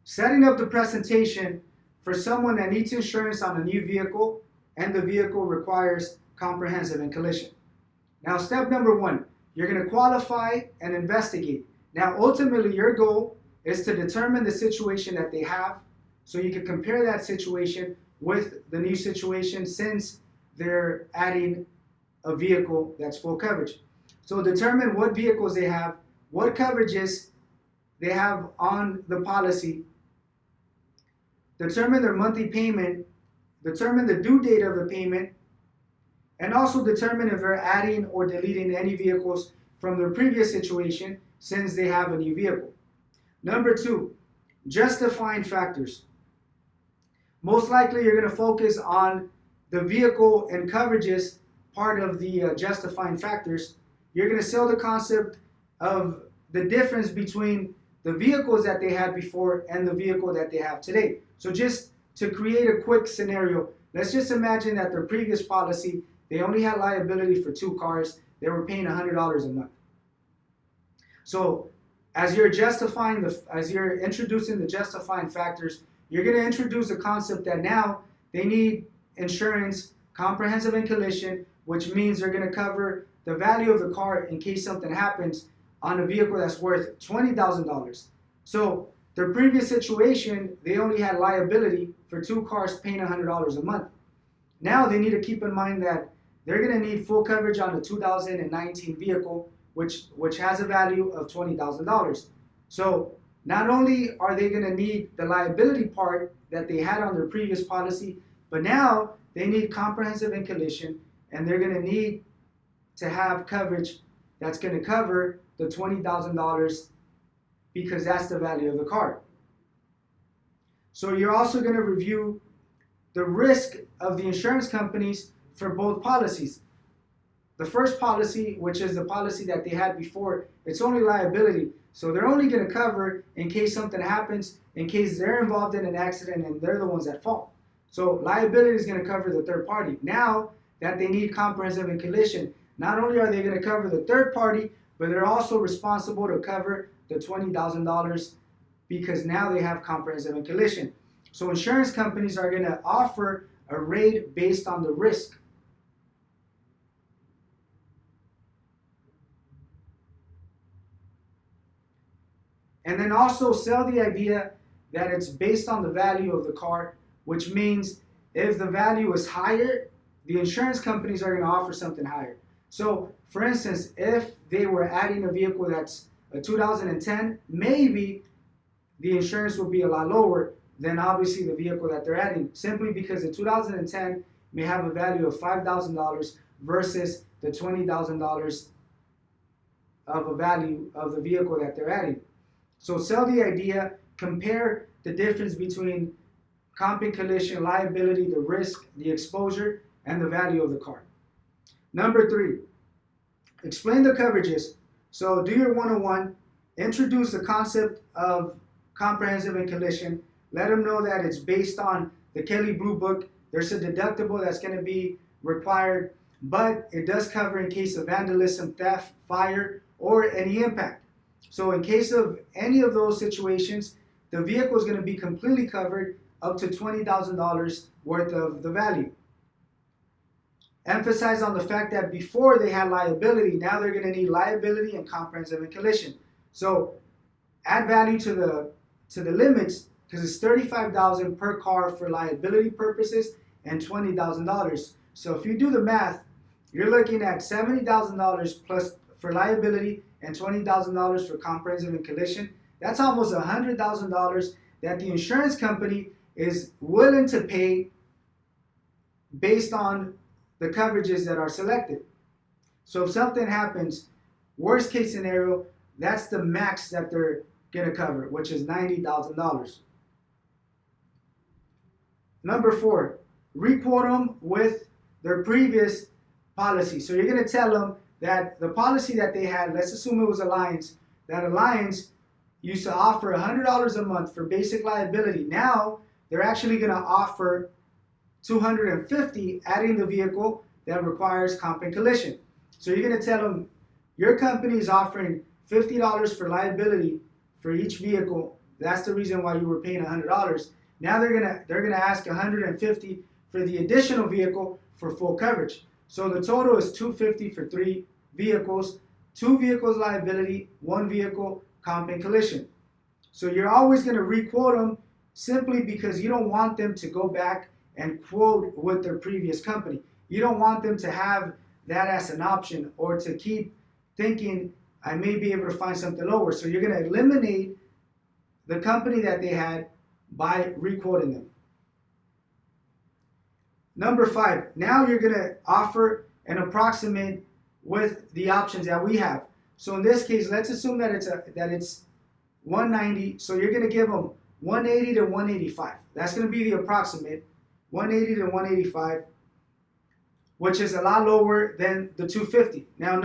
Setting up the presentation for someone that needs insurance on a new vehicle and the vehicle requires comprehensive and collision. Now, step number one, you're going to qualify and investigate. Now, ultimately, your goal is to determine the situation that they have so you can compare that situation with the new situation since they're adding a vehicle that's full coverage. So determine what vehicles they have, what coverages they have on the policy, determine their monthly payment, determine the due date of the payment, and also determine if they're adding or deleting any vehicles from their previous situation since they have a new vehicle. Number two, justifying factors. Most likely you're going to focus on the vehicle and coverages part of the justifying factors. You're going to sell the concept of the difference between the vehicles that they had before and the vehicle that they have today. So just to create a quick scenario, let's just imagine that their previous policy, they only had liability for 2 cars. They were paying $100 a month. So as you're introducing the justifying factors, you're going to introduce the concept that now they need insurance, comprehensive and collision, which means they're going to cover the value of the car in case something happens on a vehicle that's worth $20,000. So their previous situation, they only had liability for 2 cars paying $100 a month. Now they need to keep in mind that they're going to need full coverage on the 2019 vehicle, which has a value of $20,000. So not only are they going to need the liability part that they had on their previous policy, but now they need comprehensive and collision, and they're going to need to have coverage that's going to cover the $20,000 because that's the value of the car. So you're also going to review the risk of the insurance companies for both policies. The first policy, which is the policy that they had before, it's only liability. So they're only going to cover in case something happens, in case they're involved in an accident and they're the ones that fall. So liability is going to cover the third party. Now that they need comprehensive and collision, not only are they going to cover the third party, but they're also responsible to cover the $20,000 because now they have comprehensive and collision. So insurance companies are going to offer a rate based on the risk. And then also sell the idea that it's based on the value of the car, which means if the value is higher, the insurance companies are going to offer something higher. So, for instance, if they were adding a vehicle that's a 2010, maybe the insurance will be a lot lower than obviously the vehicle that they're adding, simply because the 2010 may have a value of $5,000 versus the $20,000 of a value of the vehicle that they're adding. So sell the idea, compare the difference between comp and collision, liability, the risk, the exposure, and the value of the car. Number 3, explain the coverages. So do your 101, introduce the concept of comprehensive and collision. Let them know that it's based on the Kelley Blue Book. There's a deductible that's going to be required, but it does cover in case of vandalism, theft, fire, or any impact. So in case of any of those situations, the vehicle is going to be completely covered up to $20,000 worth of the value. Emphasize on the fact that before they had liability, now they're going to need liability and comprehensive and collision. So add value to the limits, because it's $35,000 per car for liability purposes and $20,000. So if you do the math, you're looking at $70,000 plus for liability and $20,000 for comprehensive and collision. That's almost $100,000 that the insurance company is willing to pay based on the coverages that are selected. So if something happens, worst case scenario, that's the max that they're going to cover, which is $90,000. Number 4, requote them with their previous policy. So you're going to tell them that the policy that they had, let's assume it was Alliance, that Alliance used to offer $100 a month for basic liability. Now they're actually going to offer $250, adding the vehicle that requires comp and collision. So you're going to tell them your company is offering $50 for liability for each vehicle That's the reason why you were paying $100. Now they're gonna ask $150 for the additional vehicle for full coverage. So the total is $250 for 3 vehicles, 2 vehicles liability, 1 vehicle comp and collision. So you're always going to re-quote them simply because you don't want them to go back and quote with their previous company. You don't want them to have that as an option or to keep thinking, I may be able to find something lower. So you're going to eliminate the company that they had by re-quoting them. Number 5, now you're going to offer an approximate with the options that we have. So in this case, let's assume that it's 190. So you're going to give them 180 to 185. That's going to be the approximate, 180 to 185, which is a lot lower than the 250. Now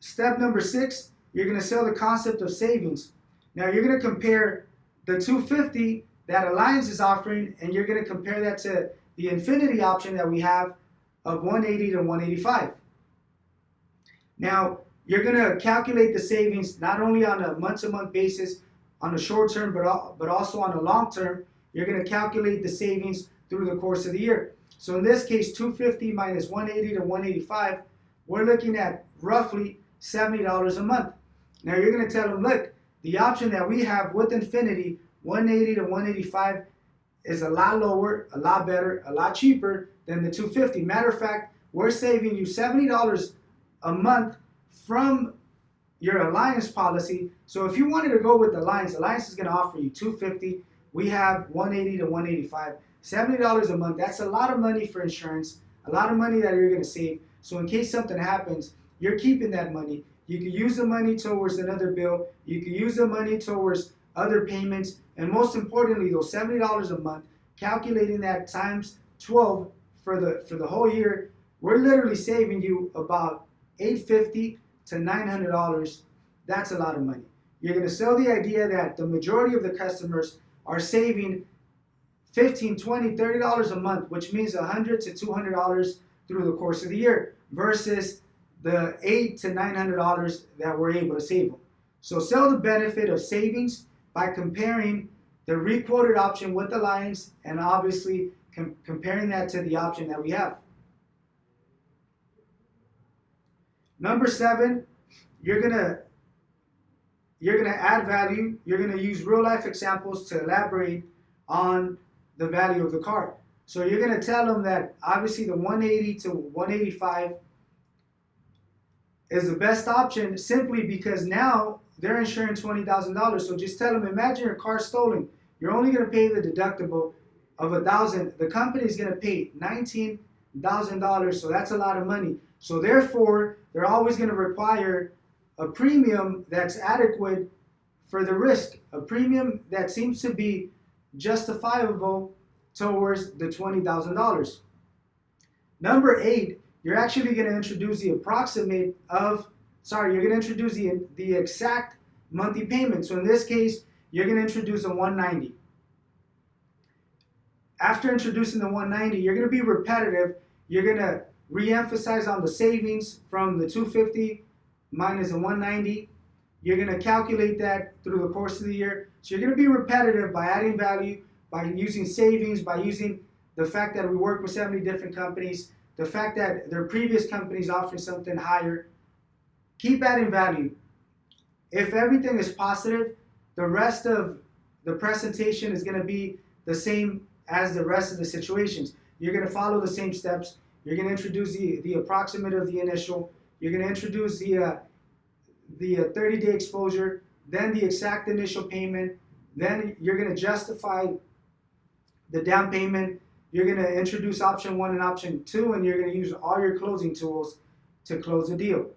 step number 6, you're going to sell the concept of savings. Now you're going to compare the 250 that Alliance is offering, and you're going to compare that to the Infinity option that we have of 180 to 185. Now, you're going to calculate the savings not only on a month-to-month basis, on a short term, but also on a long term. You're going to calculate the savings through the course of the year. So in this case, 250 minus 180 to 185, we're looking at roughly $70 a month. Now you're going to tell them, look, the option that we have with Infinity, 180 to 185, is a lot lower, a lot better, a lot cheaper than the 250. Matter of fact, we're saving you $70 a month from your Alliance policy. So if you wanted to go with Alliance is going to offer you $250. We have 180 to 185, $70 a month. That's a lot of money for insurance, a lot of money that you're going to save. So in case something happens, you're keeping that money. You can use the money towards another bill. You can use the money towards other payments. And most importantly, those $70 a month, calculating that times 12 for the whole year, we're literally saving you about $850 to $900. That's a lot of money. You're going to sell the idea that the majority of the customers are saving $15, $20, $30 a month, which means $100 to $200 through the course of the year, versus the $800 to $900 that we're able to save them. So sell the benefit of savings by comparing the re-quoted option with Alliance, and obviously comparing that to the option that we have. Number 7, you're gonna add value. You're gonna use real life examples to elaborate on the value of the car. So you're gonna tell them that obviously the 180 to 185 is the best option simply because now they're insuring $20,000. So just tell them, imagine your car stolen. You're only gonna pay the deductible of $1,000. The company is gonna pay $19,000. So that's a lot of money. So therefore, they're always going to require a premium that's adequate for the risk, a premium that seems to be justifiable towards the $20,000. Number 8, you're actually going to introduce the you're going to introduce the exact monthly payment. So in this case, you're going to introduce a 190. After introducing the 190, you're going to be repetitive. You're going to re-emphasize on the savings from the 250 minus the 190. You're going to calculate that through the course of the year. So you're going to be repetitive by adding value, by using savings, by using the fact that we work with 70 different companies, the fact that their previous companies offering something higher. Keep adding value. If everything is positive, the rest of the presentation is going to be the same as the rest of the situations. You're going to follow the same steps. You're going to introduce the approximate of the initial. You're going to introduce the 30-day exposure, then the exact initial payment. Then you're going to justify the down payment. You're going to introduce option 1 and option 2, and you're going to use all your closing tools to close the deal.